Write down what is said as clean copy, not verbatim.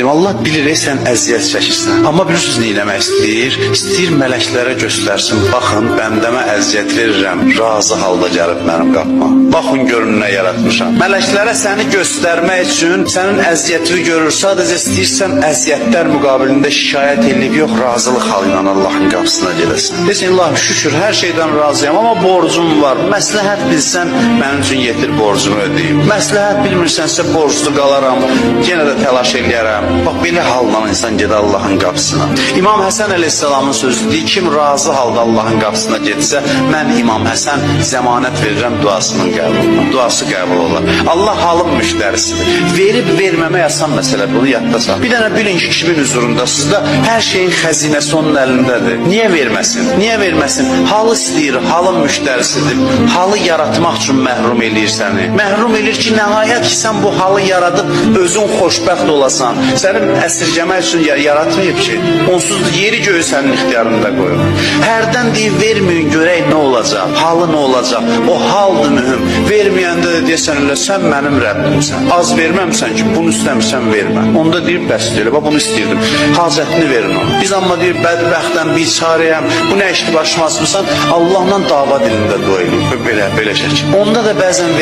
Allah bilir sən əziyyət çəkirsən. Amma bilirsiniz nə eləmək istəyir? İstəyir mələklərə göstərsin. Baxın, bəndəmə əziyyət verirəm. Razı halda gəlib mənim qapıma. Baxın görün nə yaratmışam. Mələklərə səni göstərmək üçün sənin əziyyətini görür. Sadəcə istəyirsən əziyyətlər müqabilində şikayət edib yox, razılıq halı ilə Allahın qapısına gedəsən. Desin, Allah şükür, hər şeydən razıyam, amma borcum var. Məsləhət bilsən, mənim üçün yetir borcumu ödəyim. Məsləhət bilmirsənsə borclu qalaram, yenə də təlaş eləyərəm. Bax, belə halla insan gedə Allahın qapısına. İmam Həsən əleyhissalamın sözü deyir, kim razı halda Allahın qapısına getsə, mən İmam Həsən zəmanət verirəm duasının qəbuluna. Duası qəbul olar. Allah halın müştərisidir. Verib verməmək asan məsələ, bunu yadda sal. Bir dənə bilin ki, kimin huzurundasınız da hər şeyin xəzinəsi onun əlindədir. Niyə verməsin? Niyə verməsin? Halı istəyir, halın müştərisidir. Halı yaratmaq üçün məhrum eləyir səni. Məhrum eləyir ki, nəhayət ki, sən bu halı yaradıb özün xoşbəxt olasan. Sənin əsirgəmək üçün yaratmayıb ki, onsuz yeri göyü sənin ixtiyarında qoyur. Hərdən deyir, verməyin, görək nə olacaq, halı nə olacaq, o haldır mühüm. Verməyəndə də deyəsən elə, sən mənim Rəbbimsən. Az verməmsən ki, bunu istəmirsən, vermə. Onda deyir, bəs deyir, bunu istəyirdim, hacətini verin ona. Biz amma deyir, bədbəxtəm, biçarəyəm, bu nə işdir başıma asmısan, Allahla dava dilində dua edin, belə şəkil. Onda da bəzən